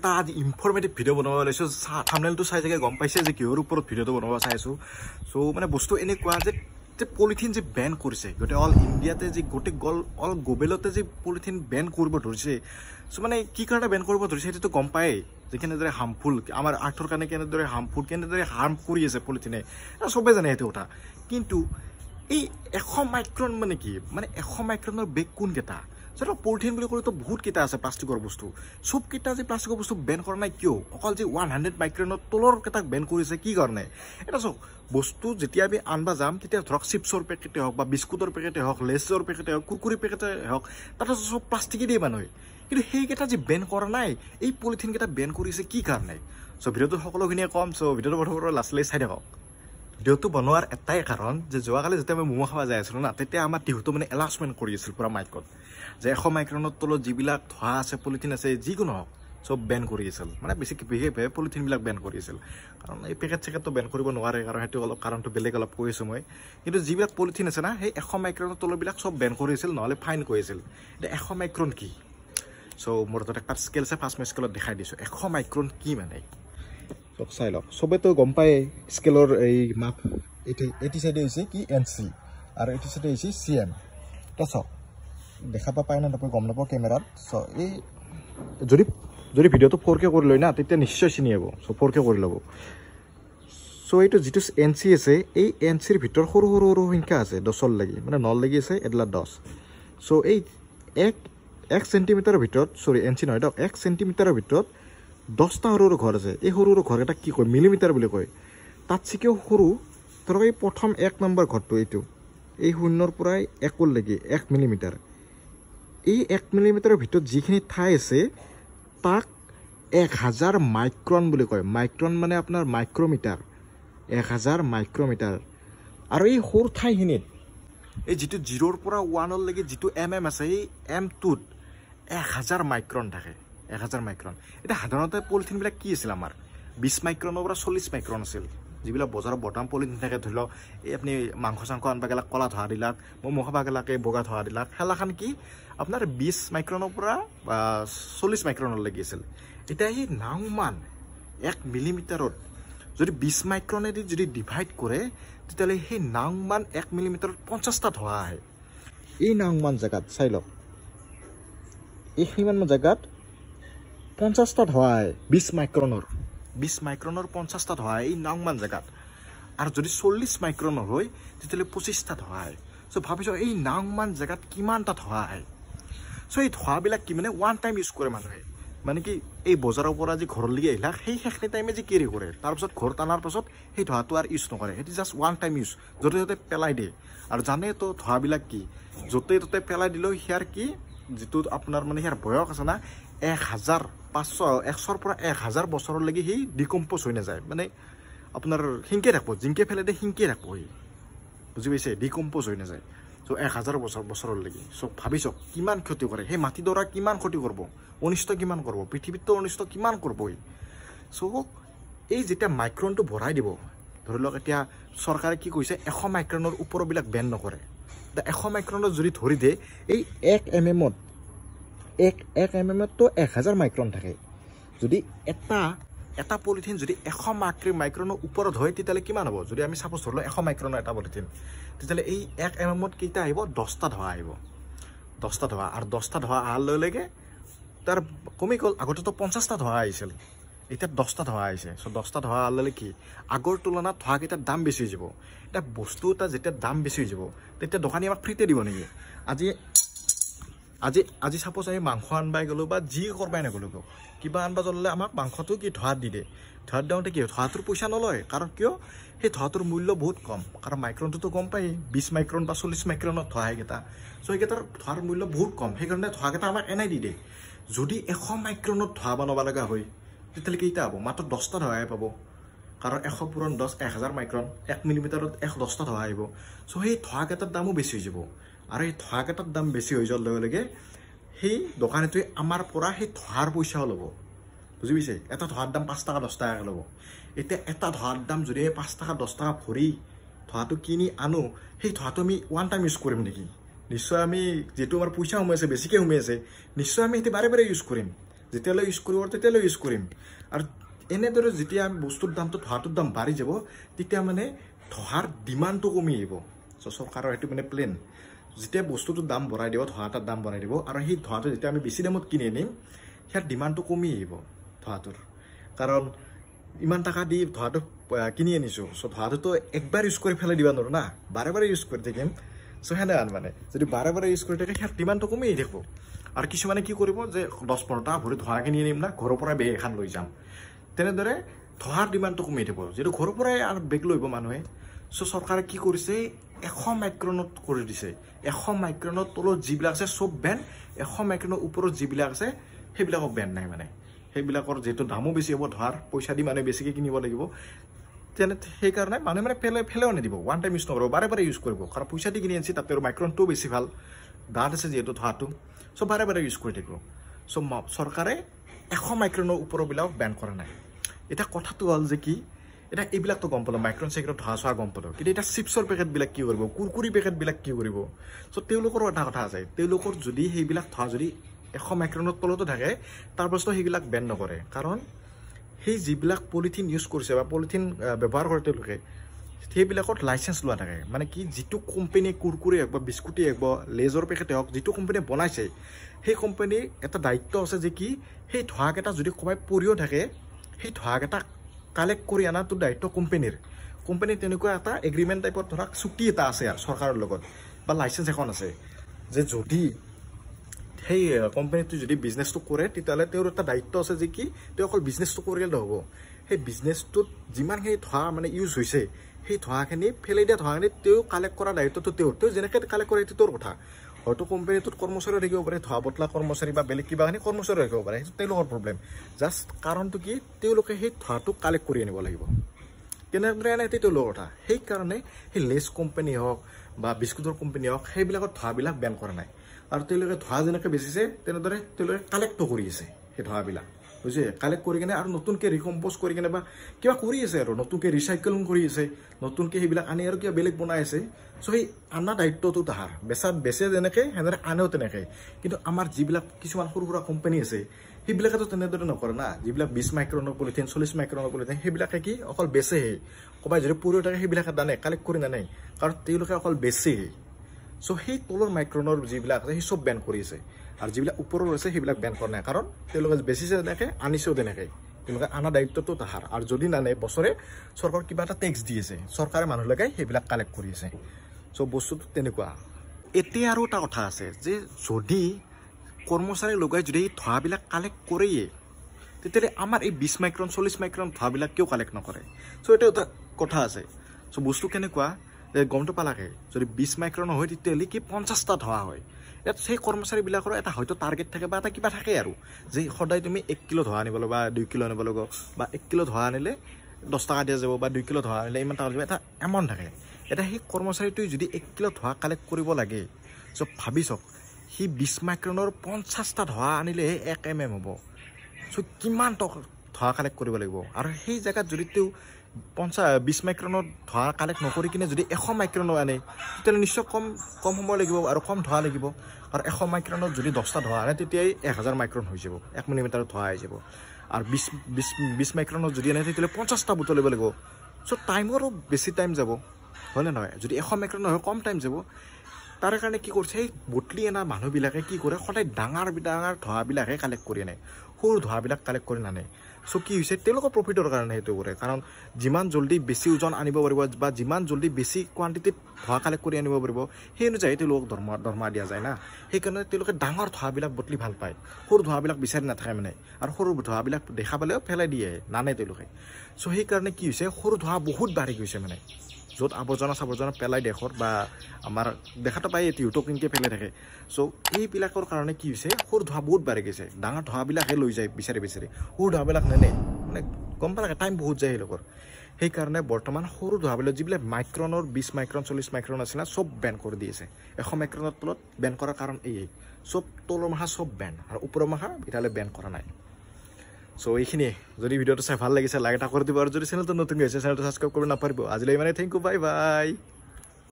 এটা আজি informative video' বনাব ওলাইছোঁ থাম্বনেইলটো চাই চাগে গম পাইছে যে কিহৰ ওপৰত ভিডিঅ'টো বনাব চাইছোঁ চ' মানে বস্তু এনেকুৱা যে পলিথিন যে বেন কৰিছে গোটেই অল ইণ্ডিয়াতে যে গোটেই অল গ্লোবেলতে যে পলিথিন বেন কৰিব ধৰিছে চ' মানে কি কাৰণে বেন কৰিব ধৰিছে সেইটোতো গম পায়েই যে কেনেদৰে হাৰ্মফুল আমাৰ আৰ্থৰ কাৰণে কেনেদৰে হাৰ্মফুল কেনেদৰে হাৰ্ম কৰি আছে পলিথিনে চবেই জানে সেইটো কথা কিন্তু এই 100 মাইক্ৰন মানে কি মানে 100 মাইক্ৰনৰ বেগ কোনকেইটা সেটা পলিথিন বুলি কলেতো বহুত কেইটা আছে প্লাষ্টিকৰ বস্তু সব কেইটা যে প্লাষ্টিকৰ বস্তু বেন কৰা নাই কিয় অকল যে 100 মাইক্ৰনৰ তলৰ কেইটাক বেন কৰিছে কি কাৰণে এটা চক বস্তু যেতিয়া আমি আনবা যাম তেতিয়া ধৰক চিপছৰ পেকেটে হওক বা বিস্কুটৰ পেকেটে হওক লেছৰ পেকেটে হওক কুৰকুৰি পেকেটে হওক তাতে সব প্লাষ্টিকে দিয়ে বানায় কিন্তু সেইকেইটা যে বেন কৰা নাই এই পলিথিন কেইটা বেন কৰিছে কি কাৰণে চ' ভিডিঅ'টো সকলোখিনিয়ে কম চ' ভিডিঅ'টো প্ৰথমতে লাষ্টলৈ চাই থাকক ভিডিঅ'টো বনোৱাৰ এটাই কাৰণ যে যোৱাকালি যেতিয়া মই ম'ম' খাব যাই আছিলোঁ না তেতিয়া আমাৰ টিহুটো মানে এলাউন্সমেণ্ট কৰি আছিল পুৰা মাইকত যে 100 মাইক্ৰনৰ তলত যিবিলাক ধোঁৱা আছে পলিথিন আছে যিকোনো হওক চব বেন কৰি আছিল মানে বিশেষভাৱে পলিথিনবিলাক বেন কৰি আছিল কাৰণ এই পেকেট চেকেটটো বেন কৰিব নোৱাৰে কাৰণ সেইটো অলপ কাৰণটো বেলেগ অলপ কৈছোঁ মই কিন্তু যিবিলাক পলিথিন আছে না সেই 100 মাইক্ৰনৰ তলবিলাক চব বেন কৰিছিল নহ'লে ফাইন কৰিছিল এতিয়া 100 মাইক্ৰন কি চ' মোৰ তাত একটা স্কেল আছে ফাৰ্ষ্ট মই স্কেলত দেখাই দিছোঁ 100 মাইক্ৰন কি মানে চব চাই লওক চবেতো গম পায় স্কেলৰ এই মাপ এইটি চাইডে হৈছে কি NC আৰু এইটি চাইডে হৈছে CM এটা চাওক দেখা পায় না তাপা গম নাপাওঁ কেমেৰাত চ' এই যদি ভিডিঅ'টো 4K কৰি লয় না তেতিয়া নিশ্চয় চিনি হ'ব চ' 4K কৰি ল'ব চ' এইটো যিটো NC আছে এই NCৰ ভিতৰত সৰু সৰু সৰু সংখ্যা আছে 10 লাগি মানে 9 লাগি আছে এডলা 10 চ' এই 1 চেণ্টিমিটাৰৰ ভিতৰত সৰি NC নহয় দিয়ক 1 চেণ্টিমিটাৰৰ ভিতৰত 10টা সৰু সৰু ঘৰ আছে এই সৰু সৰু ঘৰ এটা কি কয় মিলিমিটাৰ বুলি কয় তাত চিকেও সৰু ধৰক এই প্ৰথম 1 নম্বৰ ঘৰটো এইটো এই শূন্যৰ পৰাই 1 লাগি 1 মিলিমিটাৰ এই 1 মিলিমিটাৰৰ ভিতৰত যিখিনি ঠাই আছে তাক 1000 মাইক্ৰন বুলি কয় মাইক্ৰন মানে আপোনাৰ মাইক্ৰমিটাৰ 1000 মাইক্ৰমিটাৰ আৰু এই সৰু ঠাইখিনিত এই যিটো 0ৰ পৰা 1 লাগি যিটো আছে এই M2ত 1000 মাইক্ৰন থাকে 1000 মাইক্ৰন এটা সাধাৰণতে পলিথিনবিলাক কি আছিল আমাৰ 20 মাইক্ৰনৰ পৰা 40 মাইক্ৰন আছিল যিবিলাক বজাৰৰ বটাম পলিথিন থাকে ধৰি লওক এই আপুনি মাংস চাংস আনবা গেলাক কলা ধোৱা দিলাক ম'ম' খাবা গেলাকে বগা ধোৱা দিলাক খেলাখান কি আপোনাৰ 20 মাইক্ৰনৰ পৰা 40 মাইক্ৰনৰ লাগি আছিল এতিয়া এই নাংমান 1 মিলিমিটাৰত যদি 20 মাইক্ৰনেদি যদি ডিভাইড কৰে তেতিয়াহ'লে সেই নাংমান 1 মিলিমিটাৰত 50টা ধোৱা আহে এই নাংমান জেগাত চাই লওক এই সিমান জেগাত 50টা ধোঁৱা আহে 20 মাইক্ৰনৰ 50টা ধোঁৱা এই নাংমান জেগাত আৰু যদি 40 মাইক্ৰনৰ হয় তেতিয়াহ'লে 25টা ধোঁৱা আহে চ' ভাবিছোঁ এই নাংমান জেগাত কিমানটা ধোঁৱা আহে চ' এই ধোঁৱাবিলাক কি মানে ওৱান টাইম ইউজ কৰে মানুহে মানে কি এই বজাৰৰ পৰা যে ঘৰলৈকে আহিলাক সেই সেইখিনি টাইমে যে কেৰি কৰে তাৰপিছত ঘৰত অনাৰ পাছত সেই ধোঁৱাটো আৰু ইউজ নকৰে সেইটো জাষ্ট ওৱান টাইম ইউজ য'তে ত'তে পেলাই দিয়ে আৰু জানে তো ধোঁৱাবিলাক কি য'তে ত'তে পেলাই দিলেও সেয়াৰ কি যিটো আপোনাৰ মানে সেয়াৰ বয়স আছে না 100ৰ পৰা 1000 বছৰলৈকে সি ডিকম্প'জ হৈ নাযায় মানে আপোনাৰ সিংকে ৰাখব জিংকে ফেলে দিয়ে সিংকে ৰাখব সি বুজি পাইছে ডিকম্প'জ হৈ নাযায় চ' 1000 বছৰলৈকে চ' ভাবিছক কিমান ক্ষতি কৰে সেই মাটিডৰা কিমান ক্ষতি কৰিব অনিষ্ট কিমান কৰিব পৃথিৱীতো অনিষ্ট কিমান কৰিব চ' এই যেতিয়া মাইক্ৰনটো ভৰাই দিব ধৰি লওক এতিয়া চৰকাৰে কি কৈছে 100 মাইক্ৰনৰ ওপৰবিলাক বেন নকৰে 100 মাইক্ৰনত যদি ধৰি দিয়ে এই 1 mmত 1 mmতো 1000 মাইক্ৰন থাকে যদি এটা পলিথিন যদি 100 মাইক্ৰনৰ ওপৰত হয় তেতিয়াহ'লে কিমান হ'ব যদি আমি সাপোজ ধৰলো 100 মাইক্ৰনৰ এটা পলিথিন তেতিয়াহ'লে এই 1 mmত কেইটা আহিব 10টা ধোঁৱা আহিব 10টা ধোঁৱা আৰু 10টা ধোঁৱা অহাৰ লগে লগে তাৰ কমি গ'ল আগতেতো 50টা ধোঁৱা আহিছিল এতিয়া 10টা ধোঁৱা আহিছে চ' 10টা ধোঁৱা অহাৰ লগে কি আগৰ তুলনাত ধোঁৱাকেইটাৰ দাম বেছি হৈ যাব এতিয়া বস্তু এটা যেতিয়া দাম বেছি হৈ যাব তেতিয়া দোকানী আমাক ফ্ৰীতে দিব নেকি আজি সাপোজ আমি মাংস আনবাই গ'লোঁ বা যি কৰবাই নগ'লোঁ কিবা আনবা জ্বলালে আমাক মাংসটো কি ধোঁৱাত দি দিয়ে ধোঁৱাত দিওঁতে কি ধোঁৱাটোৰ পইচা নলয় কাৰণ কিয় সেই ধোঁৱাটোৰ মূল্য বহুত কম কাৰণ মাইক্ৰনটোতো গম পায় 20 মাইক্ৰন বা 40 মাইক্ৰনত ধোঁৱা সেইকেইটা চ' সেইকেইটাৰ ধোঁৱাৰ মূল্য বহুত কম সেইকাৰণে ধোঁৱাকেইটা আমাক এনাই দি দিয়ে যদি 100 মাইক্ৰনত ধোঁৱা বনাব লগা হয় তেতিয়াহ'লে কেইটা হ'ব মাত্ৰ 10টা ধোঁৱাহে পাব কাৰণ 100 পূৰণ 10 1000 মাইক্ৰন 1 মিলিমিটাৰত 10টা ধোঁৱা আহিব চ' সেই ধোঁৱাকেইটাৰ দামো বেছি হৈ যাব আৰু এই ধোঁৱাকেইটাৰ দাম বেছি হৈ যোৱাৰ লগে লগে সেই দোকানীটোৱে আমাৰ পৰা সেই ধোঁৱাৰ পইচাও ল'ব বুজি পাইছে এটা ধোঁৱাৰ দাম 5 টকা 10 টকাকৈ ল'ব এতিয়া এটা ধোঁৱাৰ দাম যদি 5 টকা 10 টকা ভৰি ধোঁৱাটো কিনি আনো সেই ধোঁৱাটো আমি ওৱান টাইম ইউজ কৰিম নেকি নিশ্চয় আমি যেটো আমাৰ পইচা সোমাইছে বেছিকৈ সোমাই আছে নিশ্চয় আমি সেইটো বাৰে বাৰে ইউজ কৰিম যেতিয়ালৈ ইউজ কৰিব তেতিয়ালৈ ইউজ কৰিম আৰু এনেদৰে যেতিয়া বস্তুৰ দামটো ধোঁৱাটোৰ দাম বাঢ়ি যাব তেতিয়া মানে ধোঁৱাৰ ডিমাণ্ডটো কমি আহিব সো চৰকাৰৰ এইটো মানে প্লেন যেতিয়া বস্তুটোৰ দাম বঢ়াই দিব ধোঁৱাটাৰ দাম বঢ়াই দিব আৰু সেই ধোঁৱাটো যেতিয়া আমি বেছি দামত কিনি আনিম ইয়াৰ ডিমাণ্ডটো কমি আহিব ধোঁৱাটোৰ কাৰণ ইমান টাকা দি ধোঁৱাটো কিনি আনিছোঁ সো ধোঁৱাটোতো একবাৰ ইউজ কৰি ফেলাই দিব নোৱাৰো না বাৰে বাৰে ইউজ কৰি থাকিম সো সেনেহান মানে যদি বাৰে বাৰে ইউজ কৰি থাকে ইয়াৰ ডিমাণ্ডটো কমি আহি থাকিব আৰু কিছুমানে কি কৰিব যে 10-15 টাকা ভৰি ধোঁৱা কিনি আনিম না ঘৰৰ পৰা বেগ এখন লৈ যাম তেনেদৰে ধোঁৱাৰ ডিমাণ্ডটো কমি থাকিব যিটো ঘৰৰ পৰাই আৰু বেগ লৈ মানুহে সো চৰকাৰে কি কৰিছে 100 মাইক্ৰনত কৰি দিছে 100 মাইক্ৰনৰ তলত যিবিলাক আছে সব বেন 100 মাইক্ৰনৰ ওপৰত যিবিলাক আছে সেইবিলাকক বেন নাই মানে সেইবিলাকৰ যেটো দামো বেছি হ'ব ধোঁৱাৰ পইচা দি মানে বেছিকৈ কিনিব লাগিব তেনে সেইকাৰণে মানুহে মানে ফেলেও নিদিব ওৱান টাইম ইউজ নকৰিব বাৰে বাৰে ইউজ কৰিব কাৰণ পইচা দি কিনি আনিছে তাতে মাইক্ৰনটো বেছি ভাল ডাঠ আছে যিহেতু ধোঁৱাটো সো বাৰে বাৰে ইউজ কৰি থাকিব সো চৰকাৰে 100 মাইক্ৰনৰ ওপৰবিলাক বেন কৰা নাই এটা কথাটো হ'ল যে কি এটা এইবিলাকতো গম পালো মাইক্ৰন সাইক্ৰন ধোঁৱা চোৱা গম পালো কিন্তু এটা চিপছৰ পেকেটবিলাক কি কৰিব কুৰকুৰি পেকেটবিলাক কি কৰিব সো তেওঁলোকৰ এটা কথা আছে তেওঁলোকৰ যদি সেইবিলাক ধোঁৱা যদি 100 মাইক্ৰনৰ তলতো থাকে তাৰ পাছত সেইবিলাক বেন নকৰে কাৰণ সেই যিবিলাক পলিথিন ইউজ কৰিছে বা পলিথিন ব্যৱহাৰ কৰে তেওঁলোকে সেইবিলাকত লাইসেন্স লোৱা থাকে মানে কি যিটো কোম্পানী কুৰকুৰি হওক বা বিস্কুটি হওক বা লেজৰ পেকেটে হওক যিটো কোম্পানী বনাইছে সেই কোম্পানীৰ এটা দায়িত্ব আছে যে কি সেই ধোঁৱাকেইটা যদি ক'ৰবাত পৰিও থাকে সেই ধোঁৱাকেইটা কালেক্ট কৰি আনাটো দায়িত্ব কোম্পানীৰ তেনেকুৱা এটা এগ্ৰিমেণ্ট টাইপৰ ধৰক চুক্তি এটা আছে আৰু চৰকাৰৰ লগত বা লাইসেন্স এখন আছে যে যদি সেই কোম্পানীটো যদি বিজনেছটো কৰে তেতিয়াহ'লে তেওঁৰ এটা দায়িত্ব আছে যে কি তেওঁ অকল বিজনেছটো কৰিলে নহ'ব সেই বিজনেছটোত যিমানখিনি ধোঁৱা মানে ইউজ হৈছে সেই ধোঁৱাখিনি ফেলাই দিয়া ধোঁৱাখিনি তেওঁ কালেক্ট কৰা দায়িত্বটো তেওঁ যেনেকৈ কালেক্ট কৰে সেইটো তেওঁৰ কথা হয়তো কোম্পানীটোত কৰ্মচাৰী থাকিব পাৰে ধোঁৱা বটলা কৰ্মচাৰী বা বেলেগ কিবাখিনি কৰ্মচাৰী ৰাখিব পাৰে সেইটো তেওঁলোকৰ প্ৰব্লেম জাষ্ট কাৰণটো কি তেওঁলোকে সেই ধোঁৱাটো কালেক্ট কৰি আনিব লাগিব তেনেদৰে আনে সেইটো তেওঁলোকৰ কথা সেইকাৰণে সেই লেছ কোম্পানী হওক বা বিস্কুটৰ কোম্পানী হওক সেইবিলাকত ধোঁৱাবিলাক বেন কৰা নাই আৰু তেওঁলোকে ধোঁৱা যেনেকৈ বেচিছে তেনেদৰে তেওঁলোকে কালেক্টটো কৰি আছে সেই ধোঁৱাবিলাক বুজিছে কালেক্ট কৰি কিনে আৰু নতুনকৈ ৰিকম্প'জ কৰি কিনে বা কিবা কৰি আছে আৰু নতুনকৈ ৰিচাইকেলিং কৰি আছে নতুনকৈ সেইবিলাক আনি আৰু কিবা বেলেগ বনাই আছে চ' সেই আনা দায়িত্বটো তাহাৰ বেচে যেনেকৈ সেনেদৰে আনেও তেনেকৈ কিন্তু আমাৰ যিবিলাক কিছুমান সৰু সুৰা কোম্পানী আছে সেইবিলাকেতো তেনেদৰে নকৰে না যিবিলাক 20 মাইক্ৰনৰ পলিথিন 40 মাইক্ৰনৰ পলিথিন সেইবিলাকে কি অকল বেচেহে ক'ৰবাত যদি পৰিও থাকে সেইবিলাকে দানে কালেক্ট কৰি নানে কাৰণ তেওঁলোকে অকল বেচেহে সো সেই তলৰ মাইক্ৰনৰ যিবিলাক আছে সেই সব বেন কৰিছে আৰু যিবিলাক ওপৰৰ আছে সেইবিলাক বেন কৰা নাই কাৰণ তেওঁলোকে বেচিছে তেনেকৈ আনিছেও তেনেকৈ তেওঁলোকে আনা দায়িত্বটো তাহাৰ আৰু যদি নানে বছৰে চৰকাৰ কিবা এটা টেক্স দি আছে চৰকাৰে মানুহ লগাই সেইবিলাক কালেক্ট কৰি আছে সো বস্তুটো তেনেকুৱা এতিয়া আৰু এটা কথা আছে যে যদি কৰ্মচাৰী লগাই যদি এই ধোঁৱাবিলাক কালেক্ট কৰেয়ে তেতিয়াহ'লে আমাৰ এই 20 মাইক্ৰন 40 মাইক্ৰন ধোঁৱাবিলাক কিয় কালেক্ট নকৰে সো এটা এটা কথা আছে সো বস্তু কেনেকুৱা গমটো পালাকে যদি 20 মাইক্ৰন হয় তেতিয়াহ'লে কি 50টা ধোঁৱা হয় ইয়াত সেই কৰ্মচাৰীবিলাকৰ এটা হয়তো টাৰ্গেট থাকে বা এটা কিবা থাকে আৰু যে সদায় তুমি 1 কিলো ধোঁৱা আনিব লাগিব বা 2 কিলো আনিব লাগিব বা 1 কিলো ধোঁৱা আনিলে 10 টকা দিয়া যাব বা 2 কিলো ধোঁৱা আনিলে ইমান টকা দিব এটা এমাউণ্ট থাকে এটা সেই কৰ্মচাৰীটোৱে যদি 1 কিলো ধোঁৱা কালেক্ট কৰিব লাগে চ' ভাবি চাওক সি 20 মাইক্ৰনৰ 50টা ধোঁৱা আনিলেহে 1 mm হ'ব চ' কিমান টকা ধোঁৱা কালেক্ট কৰিব লাগিব আৰু সেই জেগাত যদি তেওঁ 20 মাইক্ৰনৰ ধোঁৱা কালেক্ট নকৰি কিনে যদি 100 মাইক্ৰনৰ আনে তেতিয়াহ'লে নিশ্চয় কম সময় লাগিব আৰু কম ধোঁৱা লাগিব আৰু 100 মাইক্ৰনত যদি 10টা ধোঁৱা আনে তেতিয়াই 1000 মাইক্ৰন হৈ যাব 1 মিলিমিটাৰ ধোঁৱা আহি যাব আৰু 20 মাইক্ৰনত যদি আনে তেতিয়াহ'লে 50টা বুটল ল'ব লাগিব চ' টাইমৰো বেছি টাইম যাব হয়নে নহয় যদি 100 মাইক্ৰন নহয় কম টাইম যাব তাৰ কাৰণে কি কৰিছে এই বটলি আনা মানুহবিলাকে কি কৰে সদায় ডাঙৰ ধোঁৱাবিলাকে কালেক্ট কৰি আনে সৰু ধোঁৱাবিলাক কালেক্ট কৰি নানে চ' কি হৈছে তেওঁলোকৰ প্ৰফিটৰ কাৰণে সেইটো কৰে কাৰণ যিমান জল্দি বেছি ওজন আনিব পাৰিব বা যিমান জল্দি বেছি কোৱান্টিটিত ধোঁৱা কালেক্ট কৰি আনিব পাৰিব সেই অনুযায়ী তেওঁলোকক দৰমহা দিয়া যায় না সেইকাৰণে তেওঁলোকে ডাঙৰ ধোঁৱাবিলাক বটলি ভাল পায় সৰু ধোঁৱাবিলাক বিচাৰি নাথাকে মানে আৰু সৰু ধোঁৱাবিলাক দেখা পালেও পেলাই দিয়ে নানে তেওঁলোকে চ' সেইকাৰণে কি হৈছে সৰু ধোঁৱা বহুত বাঢ়ি গৈছে মানে য'ত আৱৰ্জনা পেলাই দেশৰ বা আমাৰ দেখাটো পাই ইউটিউবত কেনেকৈ পেলাই থাকে চ' এইবিলাকৰ কাৰণে কি হৈছে সৰু ধোঁৱা বহুত বাঢ়ি গৈছে ডাঙৰ ধোঁৱাবিলাকে লৈ যায় বিচাৰি সৰু ধোঁৱাবিলাক নেনে মানে গম পালে টাইম বহুত যায় সেইলোকৰ সেইকাৰণে বৰ্তমান সৰু ধোঁৱাবিলাক যিবিলাক মাইক্ৰনৰ 20 মাইক্ৰন 40 মাইক্ৰন আছে না চব বেন কৰি দি আছে 100 মাইক্ৰনৰ তলত বেন কৰাৰ কাৰণ এই চব তলৰ মাখা চব বেন আৰু ওপৰৰ মাখা এতিয়ালৈ বেন কৰা নাই সো এইখিনিয়ে যদি ভিডিওটো চাই ভাল লাগিছে লাইক এটা কৰি দিব আৰু যদি চেনেলটো নতুন হৈছে চেনেলটো সাবস্ক্ৰাইব কৰিব নাপাৰিব আজিলৈ ইমানেই থেংক ইউ বাই বাই